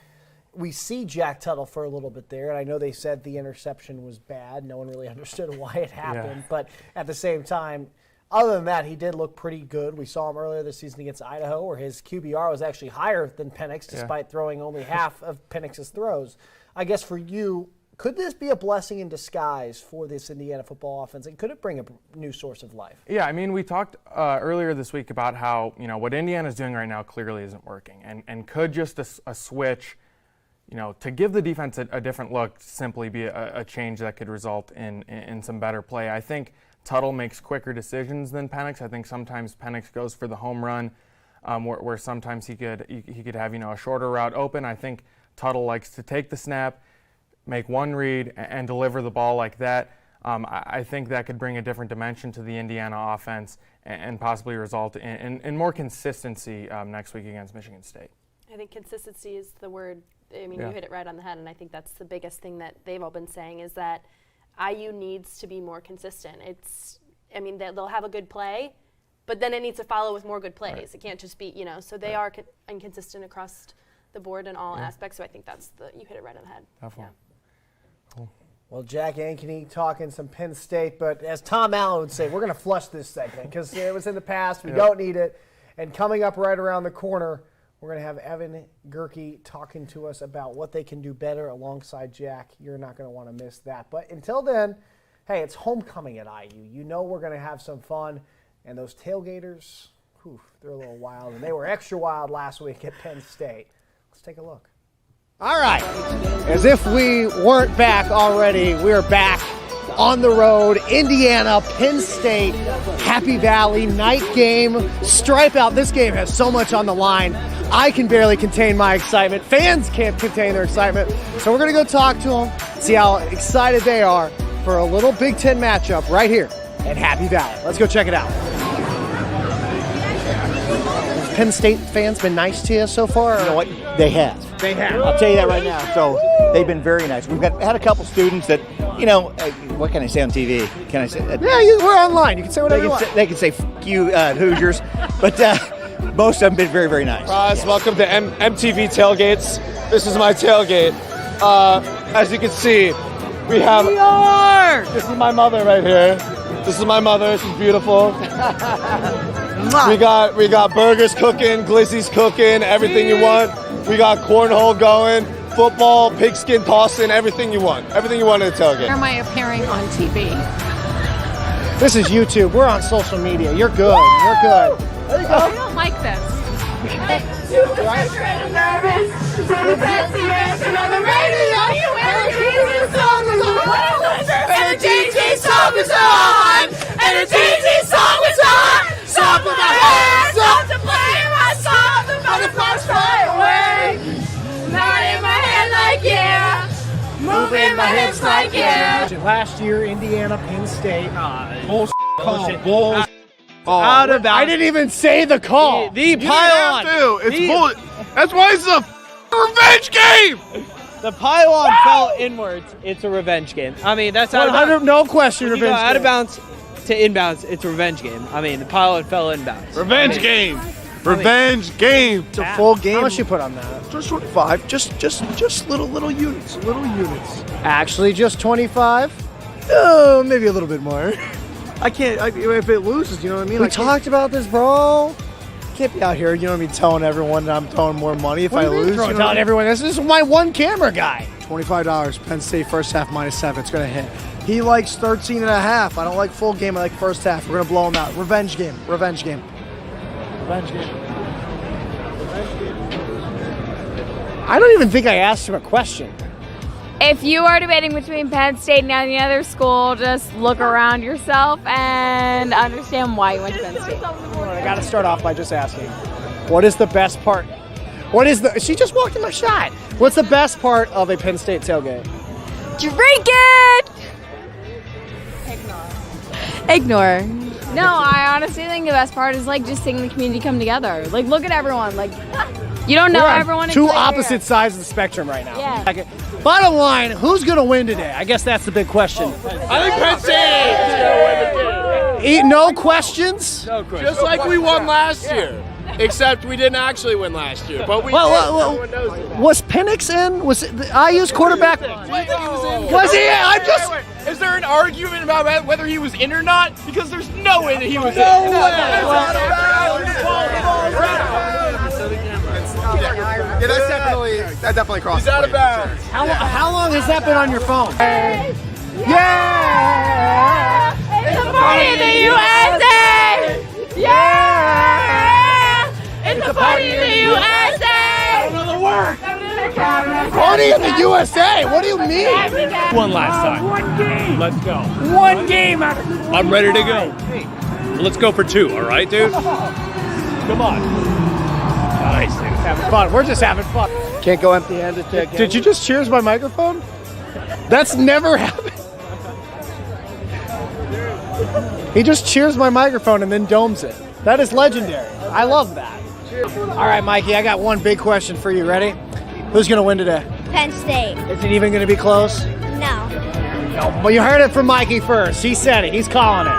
we see Jack Tuttle for a little bit there, and I know they said the interception was bad. No one really understood why it happened. Yeah. But at the same time, other than that, he did look pretty good. We saw him earlier this season against Idaho, where his QBR was actually higher than Penix, despite throwing only half of Penix's throws. I guess for you, could this be a blessing in disguise for this Indiana football offense, and could it bring a new source of life? Yeah, we talked earlier this week about how what Indiana's doing right now clearly isn't working, and could just a switch to give the defense a different look, simply be a change that could result in some better play. I think Tuttle makes quicker decisions than Penix. I think sometimes Penix goes for the home run, where sometimes he could have a shorter route open. I think Tuttle likes to take the snap, make one read, and deliver the ball like that. I think that could bring a different dimension to the Indiana offense and possibly result in more consistency next week against Michigan State. I think consistency is the word. I mean, Yeah. You hit it right on the head, and I think that's the biggest thing that they've all been saying is that IU needs to be more consistent. They'll have a good play, but then it needs to follow with more good plays. Right. It can't just be, so they are inconsistent across the board in all aspects, so I think you hit it right on the head. Definitely. Yeah. Cool. Well, Jack Ankeny talking some Penn State, but as Tom Allen would say, we're going to flush this segment because it was in the past. We don't need it. And coming up right around the corner, we're going to have Evan Gerke talking to us about what they can do better alongside Jack. You're not going to want to miss that. But until then, hey, it's homecoming at IU. We're going to have some fun. And those tailgaters, they're a little wild. And they were extra wild last week at Penn State. Let's take a look. All right. As if we weren't back already, we are back on the road. Indiana, Penn State, Happy Valley, night game, stripe out. This game has so much on the line. I can barely contain my excitement. Fans can't contain their excitement. So we're going to go talk to them, see how excited they are for a little Big Ten matchup right here at Happy Valley. Let's go check it out. Has Penn State fans been nice to you so far? You know what? They have. They have. I'll tell you that right now. So they've been very nice. We've had a couple students that, what can I say on TV? Can I say? We're online. You can say whatever you want. They can say "F you, Hoosiers," but most of them have been very, very nice. Welcome to MTV Tailgates. This is my tailgate. As you can see, we have. This is my mother right here. This is my mother. She's beautiful. we got burgers cooking, glizzies cooking, everything you want. We got cornhole going, football, pigskin tossing, everything you want. Everything you want at a tailgate. Where am I appearing on TV? This is YouTube. We're on social media. You're good. You're good. There you go. I don't like this. Moving my hips like yeah. Last year, Indiana, Penn State. Bullshit. Out of bounds. I didn't even say the call. The pylon. It's bull. That's why it's a revenge game. The pylon fell inwards. It's a revenge game. I mean, that's out of bounds. No question, When you revenge go out of bounds to inbounds, it's a revenge game. I mean, the pylon fell inbounds. Revenge game. Revenge game. It's a full game. How much you put on that? Just 25. Just little units. Little units. Actually, just 25? Oh, maybe a little bit more. I can't. If it loses, you know what I mean. We talked about this, bro. Can't be out here, you know what I mean, telling everyone that I'm throwing more money if I lose. Telling everyone this is my one camera guy. $25. Penn State first half -7. It's gonna hit. He likes 13.5. I don't like full game. I like first half. We're gonna blow him out. Revenge game. Revenge game. Revenge game. I don't even think I asked him a question. If you are debating between Penn State and any other school, just look around yourself and understand why you went to Penn State. I got to start off by just asking, what is the best part? She just walked in my shot. What's the best part of a Penn State tailgate? Drink it! Ignore. No, I honestly think the best part is just seeing the community come together. Look at everyone. You don't know everyone. Two opposite sides of the spectrum right now. Yeah. Bottom line, who's going to win today? I guess that's the big question. I think Penn State. No questions? No questions. Just like we won last year. Except we didn't actually win last year. But we did. Everyone knows it. Was Penix in? Was IU's quarterback? Was he in? Is there an argument about whether he was in or not? Because there's no way that he was in. Yeah, that definitely crossed. He's out of bounds. How long has that been on your phone? Yeah! It's a party in the USA! Yeah! It's a party in the USA! Another word! Party in the USA? What do you mean? One last time. One game. Let's go. One game out of 25. I'm ready to go. Let's go for 2, all right, dude? Come on. Nice, dude. Having fun. We're just having fun. Can't go empty-handed. Did you just cheers my microphone? That's never happened. He just cheers my microphone and then domes it. That is legendary. I love that. All right, Mikey, I got one big question for you. Ready? Who's going to win today? Penn State. Is it even going to be close? No. No. Well, you heard it from Mikey first. He said it. He's calling it.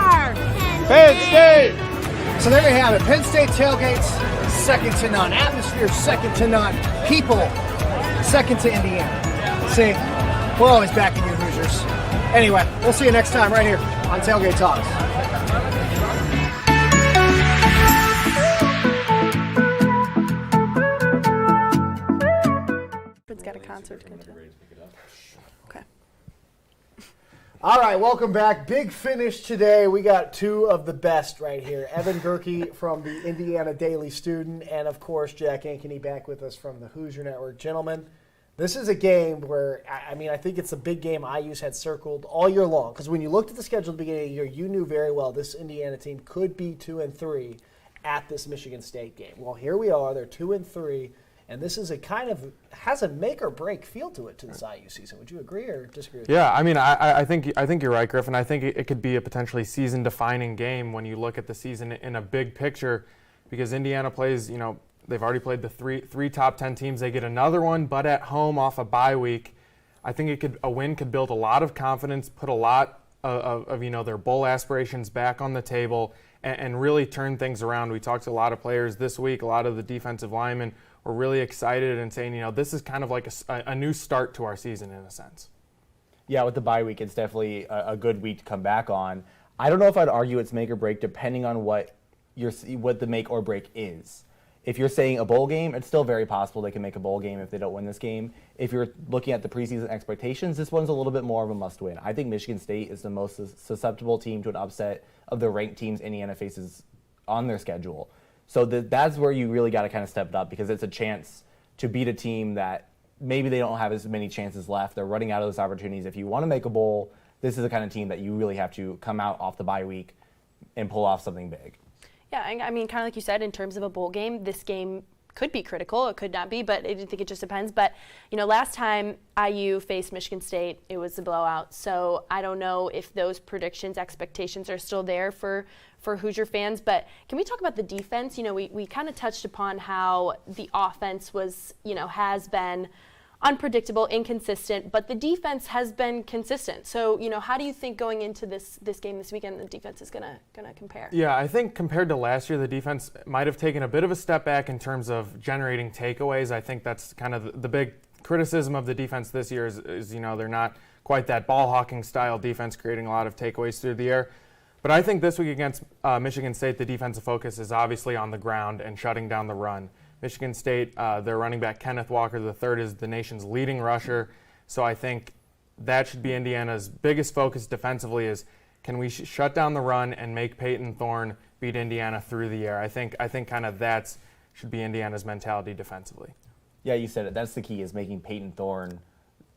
Penn State! So there you have it. Penn State tailgates, second to none. Atmosphere, second to none. People, second to Indiana. See, we're always backing you, Hoosiers. Anyway, we'll see you next time right here on Tailgate Talks. It's got a concert to go to. Okay. All right, welcome back. Big finish today. We got two of the best right here. Evan Gerke from the Indiana Daily Student, and of course Jack Ankeny back with us from the Hoosier Network. Gentlemen, this is a game where, I think it's a big game IU's had circled all year long. Because when you looked at the schedule at the beginning of the year, you knew very well this Indiana team could be 2-3 at this Michigan State game. Well, here we are. They're 2-3. And this is has a make or break feel to it to this IU season. Would you agree or disagree with that? I think you're right, Griffin. I think it could be a potentially season-defining game when you look at the season in a big picture, because Indiana plays, they've already played the three top 10 teams. They get another one, but at home off a bye week. I think a win could build a lot of confidence, put a lot of their bowl aspirations back on the table, and really turn things around. We talked to a lot of players this week, a lot of the defensive linemen. We're really excited and saying, this is kind of like a new start to our season in a sense. Yeah, with the bye week, it's definitely a good week to come back on. I don't know if I'd argue it's make or break depending on what the make or break is. If you're saying a bowl game, it's still very possible they can make a bowl game if they don't win this game. If you're looking at the preseason expectations, this one's a little bit more of a must-win. I think Michigan State is the most susceptible team to an upset of the ranked teams Indiana faces on their schedule. So that's where you really got to kind of step it up, because it's a chance to beat a team that maybe they don't have as many chances left. They're running out of those opportunities. If you want to make a bowl, this is the kind of team that you really have to come out off the bye week and pull off something big. Yeah, kind of like you said, in terms of a bowl game, this game could be critical. It could not be, but I think it just depends. But, last time IU faced Michigan State, it was a blowout. So I don't know if those predictions, expectations are still there for Hoosier fans. But can we talk about the defense? We kind of touched upon how the offense was, has been unpredictable, inconsistent, but the defense has been consistent. So, how do you think going into this game this weekend the defense is gonna compare? Yeah, I think compared to last year, the defense might have taken a bit of a step back in terms of generating takeaways. I think that's kind of the big criticism of the defense this year is they're not quite that ball hawking style defense, creating a lot of takeaways through the air. But I think this week against Michigan State, the defensive focus is obviously on the ground and shutting down the run. Michigan State, their running back Kenneth Walker III is the nation's leading rusher. So I think that should be Indiana's biggest focus defensively is, can we shut down the run and make Peyton Thorne beat Indiana through the air? I think kind of that should be Indiana's mentality defensively. Yeah, you said it. That's the key, is making Peyton Thorne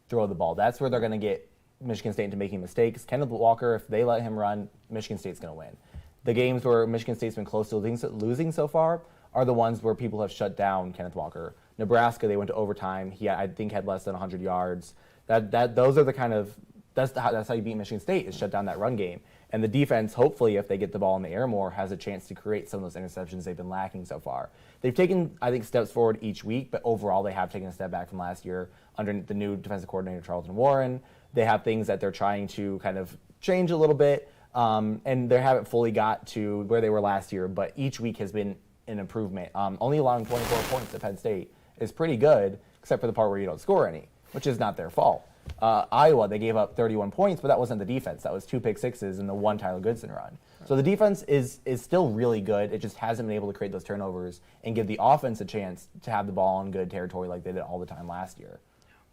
throw the ball. That's where they're going to get Michigan State into making mistakes. Kenneth Walker, if they let him run, Michigan State's going to win. The games where Michigan State's been close to losing so far are the ones where people have shut down Kenneth Walker. Nebraska, they went to overtime. He, I think, had less than 100 yards. Those are the kind of that's how you beat Michigan State, is shut down that run game. And the defense, hopefully, if they get the ball in the air more, has a chance to create some of those interceptions they've been lacking so far. They've taken, I think, steps forward each week, but overall they have taken a step back from last year under the new defensive coordinator, Charlton Warren. They have things that they're trying to kind of change a little bit, and they haven't fully got to where they were last year, but each week has been an improvement. Only allowing 24 points at Penn State is pretty good, except for the part where you don't score any, which is not their fault. Iowa, they gave up 31 points, but that wasn't the defense. That was 2 pick sixes and the 1 Tyler Goodson run. So the defense is still really good. It just hasn't been able to create those turnovers and give the offense a chance to have the ball in good territory like they did all the time last year.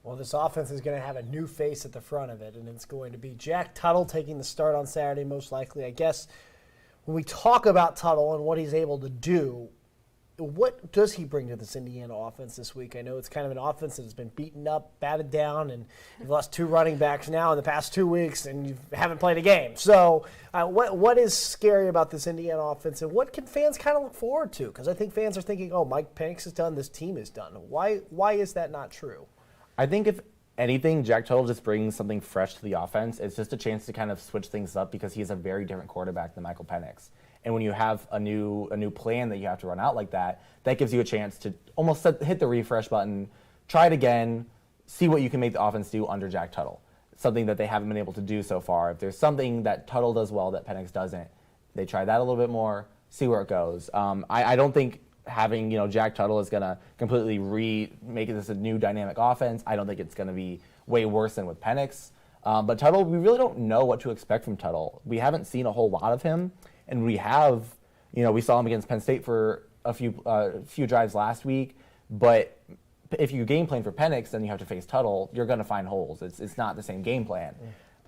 Well, this offense is going to have a new face at the front of it, and it's going to be Jack Tuttle taking the start on Saturday, most likely. I guess when we talk about Tuttle and what he's able to do, What does he bring to this Indiana offense this week? I know it's kind of an offense that has been beaten up, batted down, and you've lost 2 running backs now in the past 2 weeks, and you haven't played a game. So what is scary about this Indiana offense, and what can fans kind of look forward to? Because I think fans are thinking, oh, Mike Penix is done, this team is done. Why is that not true? I think if anything, Jack Tuttle just brings something fresh to the offense. It's just a chance to kind of switch things up because he's a very different quarterback than Michael Penix. And when you have a new plan that you have to run out like that, that gives you a chance to almost hit the refresh button, try it again, see what you can make the offense do under Jack Tuttle. Something that they haven't been able to do so far. If there's something that Tuttle does well that Penix doesn't, they try that a little bit more, see where it goes. I don't think having Jack Tuttle is going to completely make this a new dynamic offense. I don't think it's going to be way worse than with Penix. But Tuttle, we really don't know what to expect from Tuttle. We haven't seen a whole lot of him. And we have, we saw him against Penn State for a few drives last week. But if you game plan for Penix, then you have to face Tuttle. You're going to find holes. It's not the same game plan.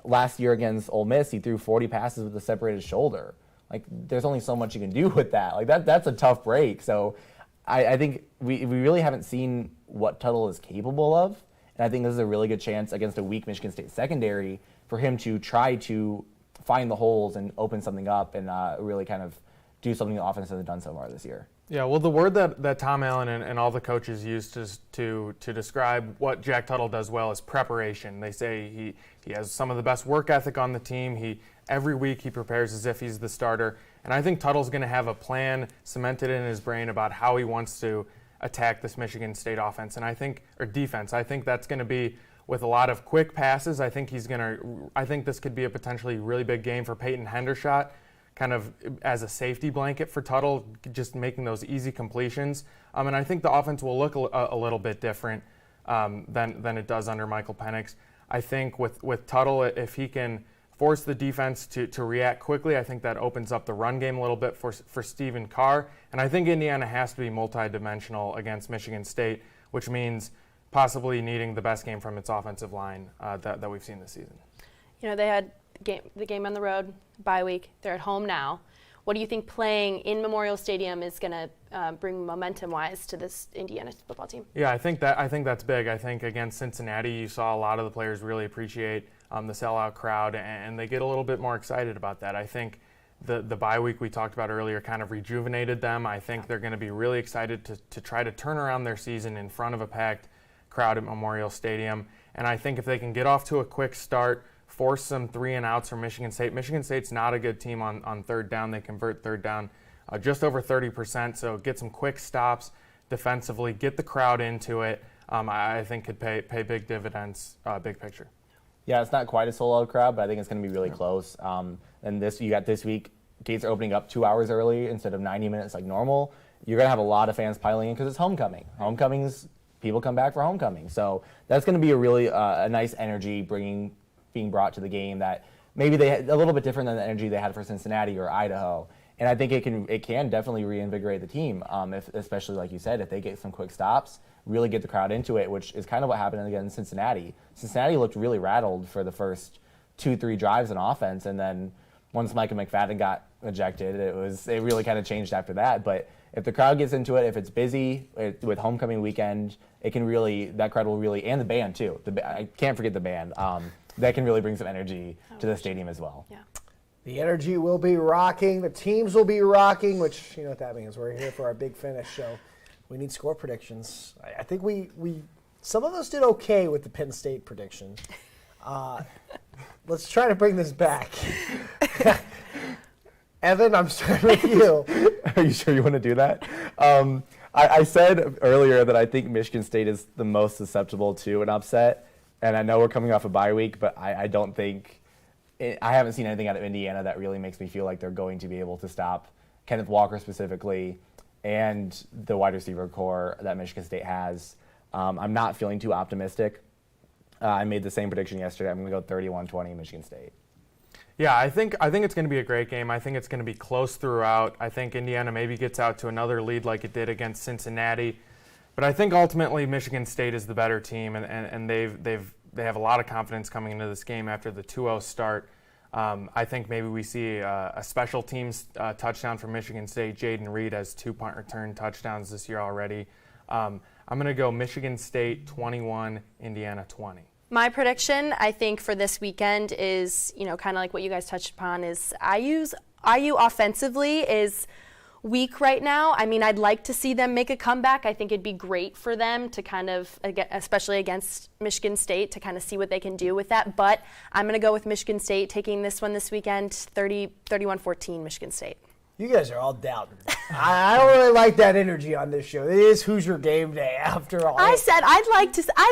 Last year against Ole Miss, he threw 40 passes with a separated shoulder. Like, there's only so much you can do with that. Like, that's a tough break. So I think we really haven't seen what Tuttle is capable of. And I think this is a really good chance against a weak Michigan State secondary for him to try to find the holes and open something up and really kind of do something the offense hasn't done so far this year. Yeah, well, the word that Tom Allen and all the coaches use to describe what Jack Tuttle does well is preparation. They say he has some of the best work ethic on the team. Every week he prepares as if he's the starter. And I think Tuttle's going to have a plan cemented in his brain about how he wants to attack this Michigan State offense or defense. I think that's going to be with a lot of quick passes. I think this could be a potentially really big game for Peyton Hendershot, kind of as a safety blanket for Tuttle, just making those easy completions. And I think the offense will look a little bit different than it does under Michael Penix. I think with Tuttle, if he can force the defense to react quickly, I think that opens up the run game a little bit for Stephen Carr. And I think Indiana has to be multidimensional against Michigan State, which means possibly needing the best game from its offensive line that we've seen this season. They had the game on the road, bye week. They're at home now. What do you think playing in Memorial Stadium is going to bring momentum-wise to this Indiana football team? Yeah, I think that's big. I think against Cincinnati, you saw a lot of the players really appreciate the sellout crowd, and they get a little bit more excited about that. I think the bye week we talked about earlier kind of rejuvenated them. I think they're going to be really excited to try to turn around their season in front of a packed crowd at Memorial Stadium. And I think if they can get off to a quick start, force some 3-and-outs from Michigan State. Michigan State's not a good team on third down. They convert third down just over 30%. So get some quick stops defensively, get the crowd into it. I think could pay big dividends, big picture. Yeah, it's not quite a sold-out crowd, but I think it's going to be really close. And you got this week, gates are opening up 2 hours early instead of 90 minutes like normal. You're going to have a lot of fans piling in because it's homecoming. Homecoming's people come back for homecoming. So that's going to be a really a nice energy being brought to the game that maybe they had a little bit different than the energy they had for Cincinnati or Idaho. And I think it can definitely reinvigorate the team, especially like you said, if they get some quick stops, really get the crowd into it, which is kind of what happened against Cincinnati. Cincinnati looked really rattled for the first 2-3 drives in offense, and then once Micah McFadden got ejected, it really kind of changed after that. But if the crowd gets into it, if it's busy with homecoming weekend, that crowd will really, and the band too. I can't forget the band. That can really bring some energy to the stadium as well. Yeah. The energy will be rocking. The teams will be rocking, which you know what that means. We're here for our big finish show. We need score predictions. I think we some of us did okay with the Penn State prediction. Let's try to bring this back. Evan, I'm starting with you. Are you sure you want to do that? I said earlier that I think Michigan State is the most susceptible to an upset, and I know we're coming off a bye week, but I don't think I haven't seen anything out of Indiana that really makes me feel like they're going to be able to stop Kenneth Walker specifically and the wide receiver core that Michigan State has. I'm not feeling too optimistic. I made the same prediction yesterday. I'm going to go 31-20 Michigan State. Yeah, I think it's going to be a great game. I think it's going to be close throughout. I think Indiana maybe gets out to another lead like it did against Cincinnati. But I think ultimately Michigan State is the better team, and they have a lot of confidence coming into this game after the 2-0 start. I think maybe we see a special teams touchdown from Michigan State. Jaden Reed has 2 punt return touchdowns this year already. I'm going to go Michigan State 21, Indiana 20. My prediction, I think, for this weekend is, kind of like what you guys touched upon, is IU offensively is weak right now. I mean, I'd like to see them make a comeback. I think it'd be great for them to kind of, especially against Michigan State, to kind of see what they can do with that. But I'm going to go with Michigan State taking this one this weekend, 31-14 Michigan State. You guys are all doubting. I don't really like that energy on this show. It is Hoosier game day after all. I said I'd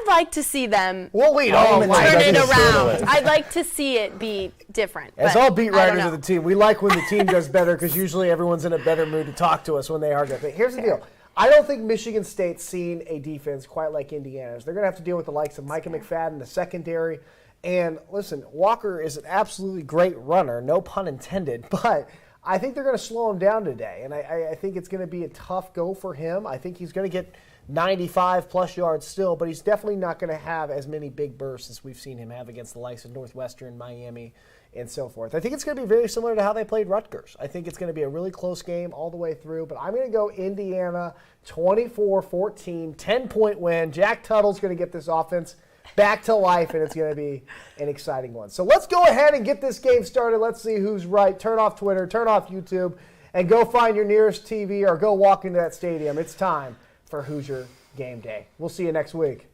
like to see them turn it around. I'd like to see it be different. As all beat writers of the team, we like when the team does better because usually everyone's in a better mood to talk to us when they are good. But here's the deal. I don't think Michigan State's seen a defense quite like Indiana's. They're going to have to deal with the likes of Micah McFadden, the secondary. And listen, Walker is an absolutely great runner, no pun intended, but I think they're going to slow him down today, and I think it's going to be a tough go for him. I think he's going to get 95-plus yards still, but he's definitely not going to have as many big bursts as we've seen him have against the likes of Northwestern, Miami, and so forth. I think it's going to be very similar to how they played Rutgers. I think it's going to be a really close game all the way through, but I'm going to go Indiana 24-14, 10-point win. Jack Tuttle's going to get this offense back to life, and it's going to be an exciting one. So let's go ahead and get this game started. Let's see who's right. Turn off Twitter, turn off YouTube, and go find your nearest TV or go walk into that stadium. It's time for Hoosier Game Day. We'll see you next week.